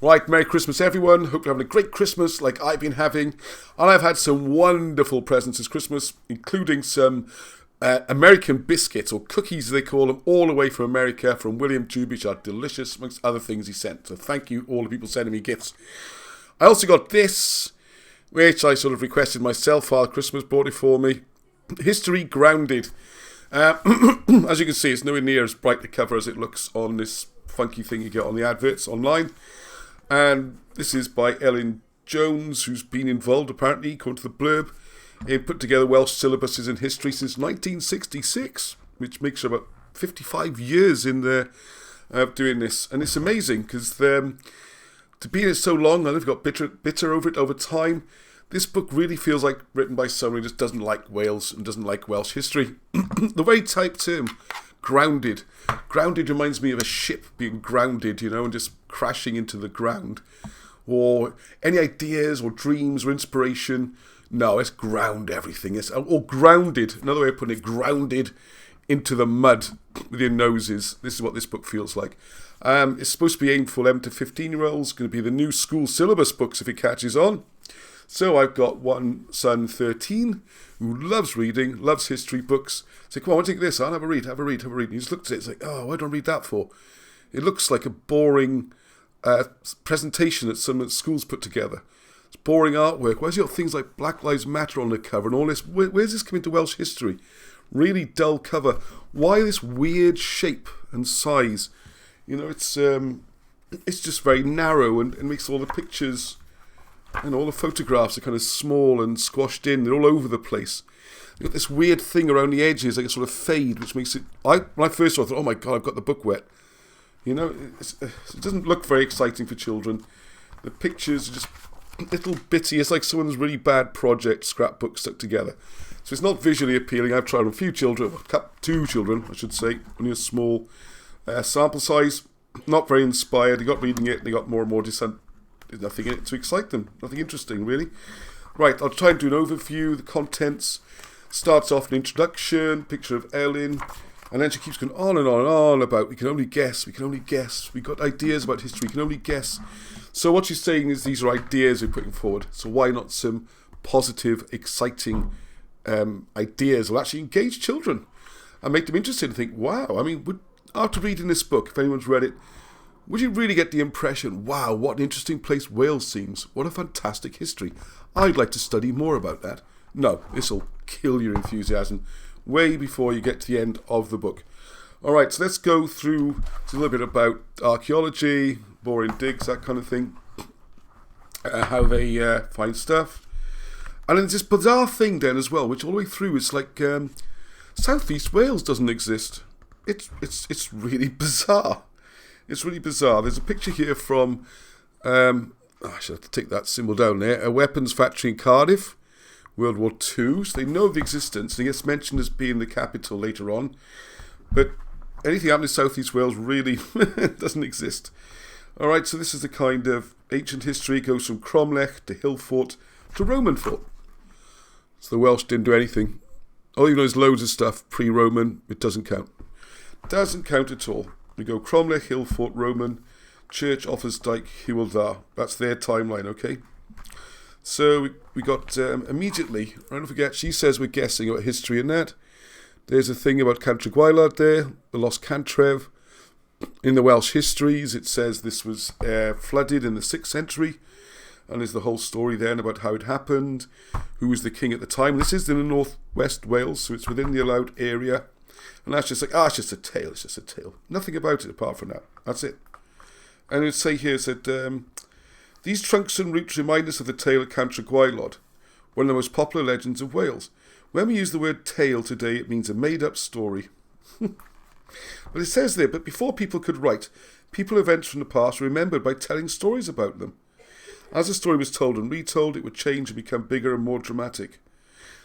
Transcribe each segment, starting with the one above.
Right, Merry Christmas everyone. Hope you're having a great Christmas like I've been having. And I've had some wonderful presents this Christmas, including some American biscuits, or cookies they call them, all the way from America, from William Tube, which are delicious, amongst other things he sent. So thank you all the people sending me gifts. I also got this, which I sort of requested myself. Father Christmas bought it for me. History Grounded. As you can see, it's nowhere near as bright the cover as it looks on this funky thing you get on the adverts online. And this is by Elin Jones, who's been involved, apparently, according to the blurb, in put together Welsh syllabuses in history since 1966, which makes her about 55 years in there of doing this. And it's amazing, because to be in it so long, and they've got bitter over it over time, this book really feels like written by someone who just doesn't like Wales and doesn't like Welsh history. The very type term, grounded. Grounded reminds me of a ship being grounded, and just crashing into the ground. Or any ideas or dreams or inspiration. No, it's ground everything. Or grounded, another way of putting it, grounded into the mud with your noses. This is what this book feels like. It's supposed to be aimed for 11 to 15-year-olds. Going to be the new school syllabus books if it catches on. So I've got one son, 13, who loves reading, loves history books. So come on, I want to take this on, have a read. And he just looks at it, it's like, oh, why don't I read that for? It looks like a boring presentation that some schools put together. It's boring artwork. Where's your things like Black Lives Matter on the cover and all this? Where's this coming to Welsh history? Really dull cover. Why this weird shape and size? It's just very narrow and makes all the pictures... And all the photographs are kind of small and squashed in. They're all over the place. You've got this weird thing around the edges, like a sort of fade, which makes it... When I first saw it, I thought, oh my God, I've got the book wet. It doesn't look very exciting for children. The pictures are just little bitty. It's like someone's really bad project scrapbook stuck together. So it's not visually appealing. I've tried on a few children, 2 children, I should say, only a small sample size. Not very inspired. They got reading it, they got more and more dissent. There's nothing in it to excite them. Nothing interesting, really. Right, I'll try and do an overview. The contents starts off an introduction, picture of Elin, and then she keeps going on and on and on about we can only guess. We've got ideas about history, we can only guess. So what she's saying is these are ideas we're putting forward. So why not some positive, exciting ideas that will actually engage children and make them interested and think, wow, after reading this book, if anyone's read it, would you really get the impression, wow, what an interesting place Wales seems. What a fantastic history. I'd like to study more about that. No, this will kill your enthusiasm way before you get to the end of the book. All right, so let's go through a little bit about archaeology, boring digs, that kind of thing, how they find stuff. And then there's this bizarre thing then as well, which all the way through is like Southeast Wales doesn't exist. It's really bizarre. It's really bizarre. There's a picture here from, I should have to take that symbol down there, a weapons factory in Cardiff, World War II. So they know of the existence. It gets mentioned as being the capital later on. But anything happening in South East Wales really doesn't exist. All right, so this is the kind of ancient history. It goes from Cromlech to Hillfort to Roman Fort. So the Welsh didn't do anything. All you know is loads of stuff pre-Roman. It doesn't count. Doesn't count at all. We go Cromlech, Hillfort, Roman, Church, Offansdyke, Hywel. That's their timeline, okay? So we got immediately, don't forget, she says we're guessing about history and that. There's a thing about Cantref Gwaelod there, the Lost Cantref. In the Welsh histories, it says this was flooded in the 6th century. And there's the whole story then about how it happened, who was the king at the time. This is in the northwest Wales, so it's within the allowed area. And that's just like, it's just a tale. Nothing about it apart from that. That's it. And it would say here, it said, these trunks and roots remind us of the tale of Cantref Gwaelod, one of the most popular legends of Wales. When we use the word tale today, it means a made-up story. But it says there, but before people could write, people events from the past were remembered by telling stories about them. As the story was told and retold, it would change and become bigger and more dramatic.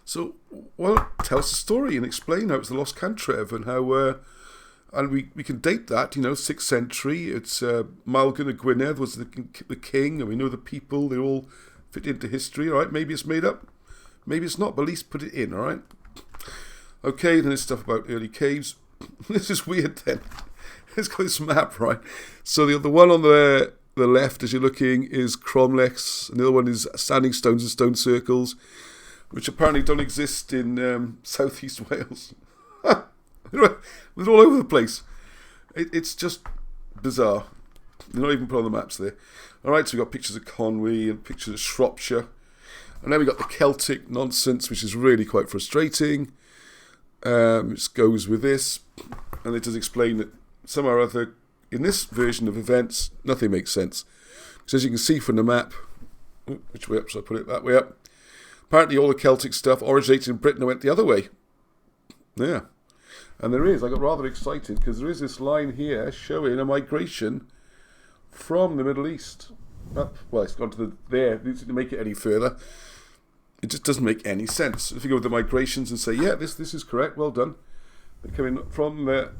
So, well, tell us a story and explain how it's the Lost Cantref and how, and we can date that, 6th century. It's Maelgwn of Gwynedd was the king, and we know the people, they all fit into history, all right? Maybe it's made up, maybe it's not, but at least put it in, all right? Okay, then there's stuff about early caves. This is weird then. It's got this map, right? So the one on the the left, as you're looking, is cromlechs, and the other one is standing stones and stone circles, which apparently don't exist in southeast Wales. They're all over the place. It's just bizarre. They're not even put on the maps there. Alright, so we've got pictures of Conwy and pictures of Shropshire. And then we've got the Celtic nonsense, which is really quite frustrating. Which goes with this. And it does explain that somehow or other, in this version of events, nothing makes sense. Because as you can see from the map, which way up should I put it? That way up. Apparently all the Celtic stuff originated in Britain and went the other way. Yeah. And there is, I got rather excited, because there is this line here showing a migration from the Middle East. Up, well, it's gone to there. To make it any further, it just doesn't make any sense. If you go with the migrations and say, yeah, this is correct, well done. They're coming from the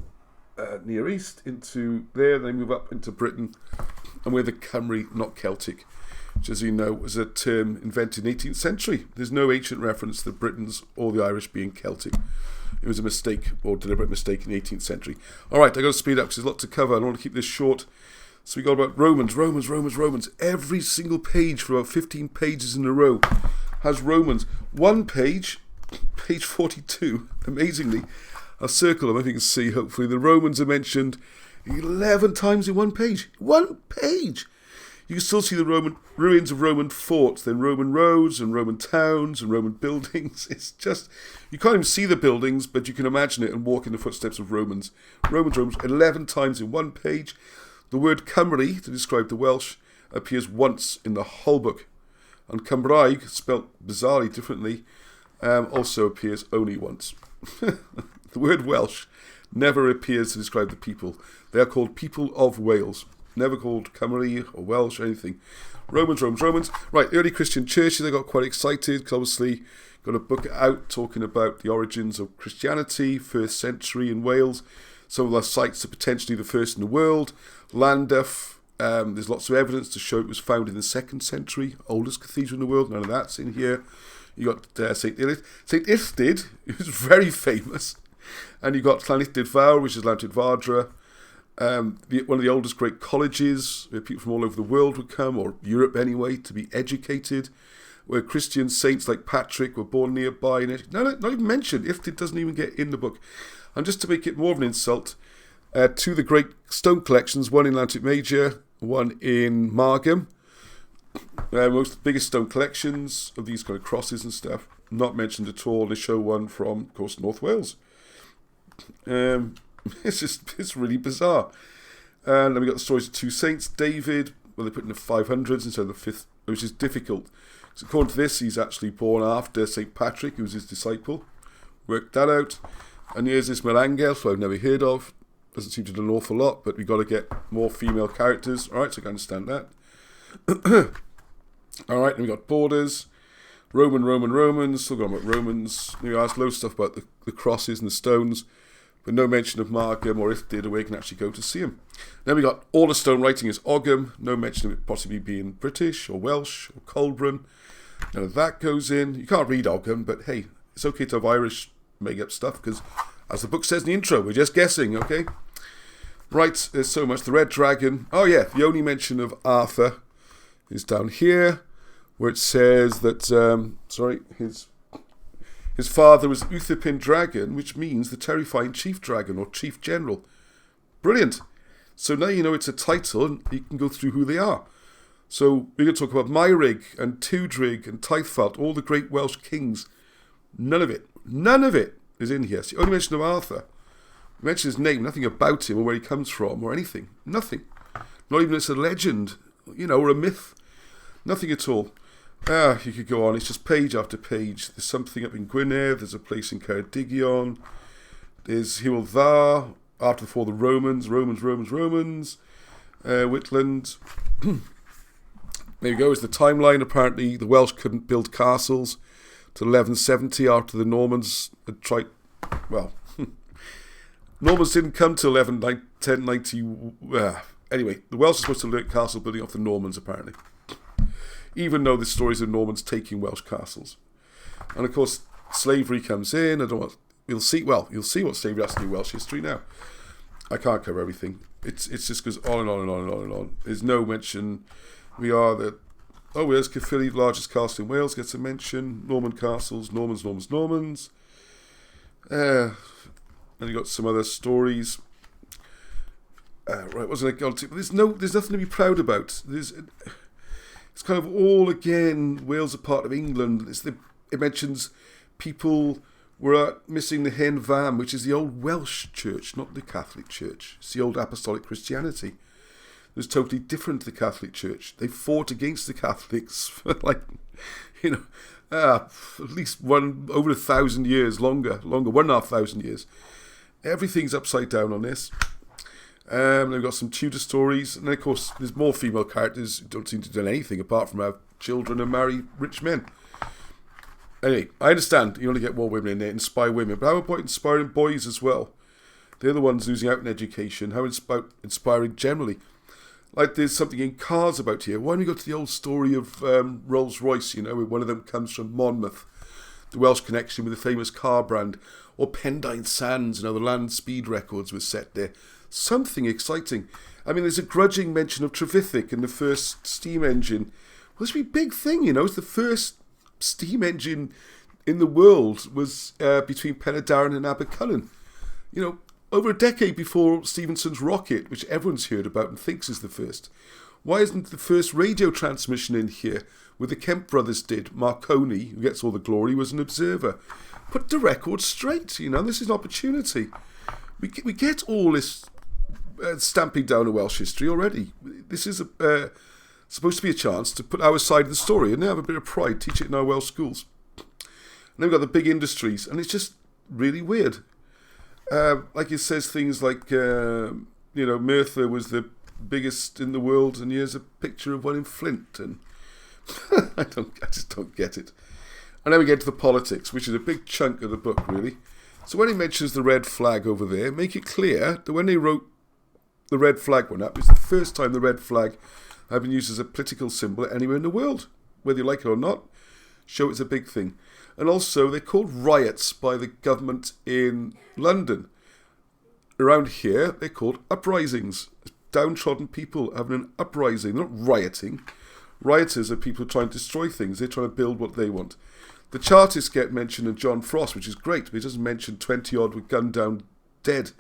Near East into there, they move up into Britain, and we're the Cymry, not Celtic, which, as you know, was a term invented in the 18th century. There's no ancient reference to the Britons or the Irish being Celtic. It was a mistake, or deliberate mistake, in the 18th century. All right, I've got to speed up because there's a lot to cover. I don't want to keep this short. So we got about Romans. Every single page for about 15 pages in a row has Romans. One page, page 42, amazingly, I'll circle them if you can see, hopefully. The Romans are mentioned 11 times in one page. One page! You can still see the Roman ruins of Roman forts, then Roman roads and Roman towns and Roman buildings. It's just, you can't even see the buildings, but you can imagine it and walk in the footsteps of Romans. Romans, 11 times in one page. The word Cymry, to describe the Welsh, appears once in the whole book. And Cymraeg, spelt bizarrely differently, also appears only once. The word Welsh never appears to describe the people. They are called people of Wales. Never called Cymry or Welsh or anything. Romans. Right, early Christian churches, they got quite excited because obviously got a book out talking about the origins of Christianity, 1st century in Wales. Some of the sites are potentially the first in the world. Llandaff, there's lots of evidence to show it was founded in the 2nd century, oldest cathedral in the world. None of that's in here. You got St. Illtyd, who's very famous. And you got Llanilltyd Fawr, which is Llanilltyd Fawrdra. One of the oldest great colleges where people from all over the world would come, or Europe anyway, to be educated, where Christian saints like Patrick were born nearby. Not even mentioned. Illtyd doesn't even get in the book. And just to make it more of an insult, two of the great stone collections, one in Llantydd Major, one in Margam, most of the biggest stone collections of these kind of crosses and stuff, not mentioned at all. They show one from, of course, North Wales. It's really bizarre. And then we got the stories of two saints. David, well, they put in the 500s instead of the 5th, which is difficult. So according to this, he's actually born after St. Patrick, who was his disciple. Worked that out. And here's this Melangel, who I've never heard of. Doesn't seem to do an awful lot, but we've got to get more female characters. All right, so I can understand that. All right, then we got borders. Romans. Still going about Romans. We asked loads of stuff about the crosses and the stones, but no mention of Margam or Illtyd, where you can actually go to see them. Then we got all the stone writing is Ogham. No mention of it possibly being British or Welsh or Colburn. None of that goes in. You can't read Ogham, but hey, it's okay to have Irish make up stuff because, as the book says in the intro, we're just guessing, okay? Right, there's so much. The Red Dragon. Oh yeah, the only mention of Arthur is down here, where it says that, his father was Uthipin Dragon, which means the terrifying chief dragon or chief general. Brilliant. So now you know it's a title and you can go through who they are. So we're going to talk about Meirig and Tudrig and Taithfalt, all the great Welsh kings. None of it is in here. It's the only mention of Arthur. We mention his name, nothing about him or where he comes from or anything. Nothing. Not even it's a legend, or a myth. Nothing at all. You could go on. It's just page after page. There's something up in Gwynedd. There's a place in Ceredigion. There's Hywel Dda, before the Romans. Whitland. There you go. It's the timeline. Apparently, the Welsh couldn't build castles till 1170 after the Normans had tried. Well, Normans didn't come till 1090. Anyway, the Welsh are supposed to learn castle building off the Normans, apparently. Even though the stories of Normans taking Welsh castles. And of course, slavery comes in. You'll see what slavery has to do with Welsh history now. I can't cover everything. It's just goes on and on and on and on and on. There's no mention. Wales Caerphilly, largest castle in Wales, gets a mention. Norman castles, Normans. And you got some other stories. Right, wasn't I going to? There's nothing to be proud about. It's kind of all again. Wales are part of England. It mentions people were missing the Hen Fam, which is the old Welsh church, not the Catholic Church. It's the old Apostolic Christianity. It was totally different to the Catholic Church. They fought against the Catholics for at least over 1,000 years, longer, 1,500 years. Everything's upside down on this. They've got some Tudor stories, and then of course there's more female characters who don't seem to do anything apart from have children and marry rich men. Anyway, I understand you only get more women in there, inspire women, but how about inspiring boys as well? They're the ones losing out in education. How about inspiring generally? Like there's something in cars about here. Why don't we go to the old story of Rolls Royce, where one of them comes from Monmouth, the Welsh connection with the famous car brand, or Pendine Sands, the land speed records were set there. Something exciting. I mean, there's a grudging mention of Trevithick and the first steam engine. Well, this would be a big thing, It's the first steam engine in the world was between Penydarren and Abercullen. Over a decade before Stephenson's rocket, which everyone's heard about and thinks is the first. Why isn't the first radio transmission in here, where the Kemp brothers did? Marconi, who gets all the glory, was an observer. Put the record straight, this is an opportunity. We get all this stamping down of Welsh history already. This is supposed to be a chance to put our side of the story and have a bit of pride, teach it in our Welsh schools. And then we've got the big industries, and it's just really weird. Like it says things like, Merthyr was the biggest in the world, and here's a picture of one in Flint, and I just don't get it. And then we get to the politics, which is a big chunk of the book, really. So when he mentions the red flag over there, make it clear that when they wrote the red flag one up, it's the first time the red flag had been used as a political symbol anywhere in the world. Whether you like it or not, show it's a big thing. And also, they're called riots by the government in London. Around here, they're called uprisings. Downtrodden people having an uprising. They're not rioting. Rioters are people trying to destroy things. They're trying to build what they want. The Chartists get mentioned in John Frost, which is great, but he doesn't mention 20-odd were gunned down dead.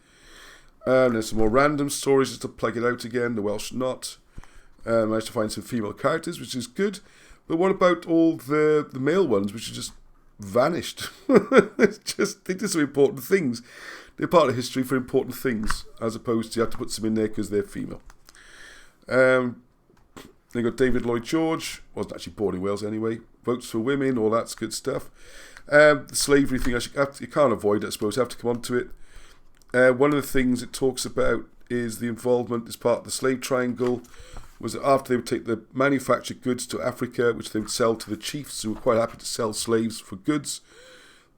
And there's some more random stories just to plug it out again. The Welsh not. Managed to find some female characters, which is good. But what about all the male ones, which are just vanished? They did some important things. They're part of history for important things, as opposed to you have to put some in there because they're female. They got David Lloyd George, wasn't actually born in Wales anyway. Votes for women, all that's good stuff. The slavery thing, you can't avoid it, I suppose. You have to come on to it. One of the things it talks about is the involvement as part of the slave triangle. Was that after they would take the manufactured goods to Africa, which they would sell to the chiefs, who were quite happy to sell slaves for goods.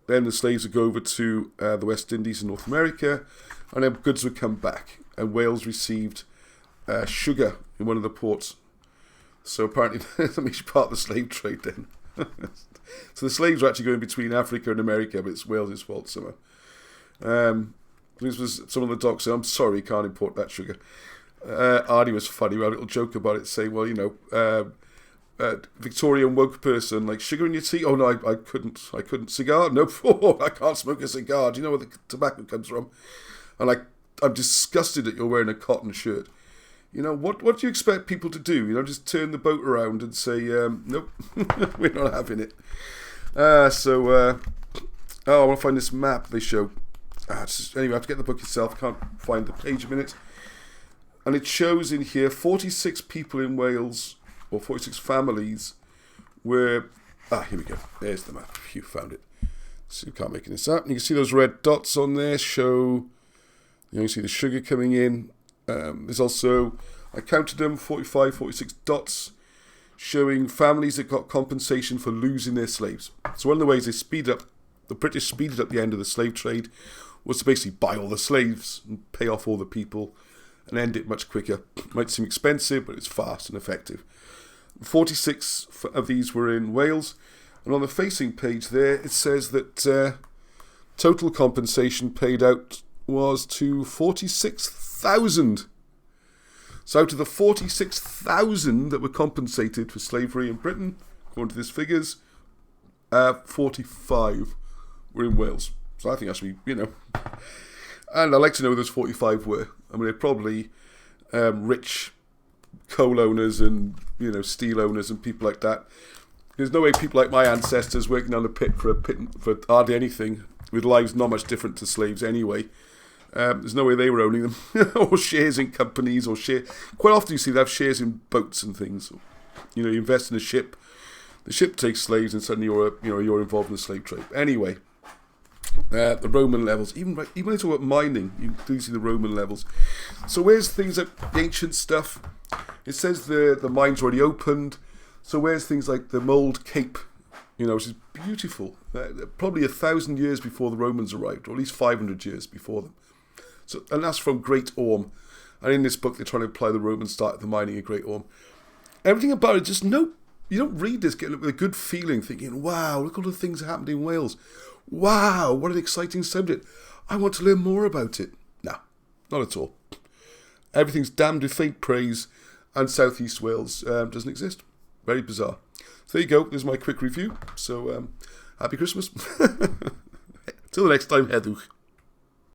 Then the slaves would go over to the West Indies and North America, and then goods would come back. And Wales received sugar in one of the ports. So apparently that makes you part of the slave trade then. So the slaves were actually going between Africa and America, but it's Wales' fault somehow. This was someone on the dock saying, I'm sorry, can't import that sugar. Arnie was funny. We had a little joke about it, saying, well, Victorian woke person, like sugar in your tea? Oh no, I couldn't. Cigar? No, I can't smoke a cigar. Do you know where the tobacco comes from? And I'm disgusted that you're wearing a cotton shirt. What do you expect people to do? Just turn the boat around and say, nope, we're not having it. I want to find this map they show. Anyway, I have to get the book itself. Can't find the page a minute. And it shows in here 46 people in Wales, or 46 families, where... here we go. There's the map. You found it. So you can't make this up. And you can see those red dots on there show... You can see the sugar coming in. There's also... I counted them, 45, 46 dots, showing families that got compensation for losing their slaves. So one of the ways the British speeded up the end of the slave trade was to basically buy all the slaves and pay off all the people and end it much quicker. It might seem expensive, but it's fast and effective. 46 of these were in Wales, and on the facing page there it says that total compensation paid out was to 46,000. So out of the 46,000 that were compensated for slavery in Britain, according to these figures, 45 were in Wales. So I think actually, and I'd like to know who those 45 were. I mean, they're probably rich coal owners and, steel owners and people like that. There's no way people like my ancestors working on a pit for hardly anything, with lives not much different to slaves anyway. There's no way they were owning them, or shares in companies, or Quite often you see they have shares in boats and things. You invest in a ship, the ship takes slaves, and suddenly you're involved in the slave trade. Anyway, the Roman levels, even when you talk about mining, you do see the Roman levels. So where's things like the ancient stuff? It says the mine's already opened. So where's things like the Mould Cape, which is beautiful, probably 1,000 years before the Romans arrived, or at least 500 years before them. So, and that's from Great Orme. And in this book, they're trying to apply the Roman start of the mining at Great Orme. Everything about it, you don't read this getting with a good feeling, thinking, wow, look at all the things that happened in Wales. Wow, what an exciting subject. I want to learn more about it. No, not at all. Everything's damned with faint praise, and South East Wales doesn't exist. Very bizarre. So there you go. There's my quick review. So, happy Christmas. Till the next time, Hedwch.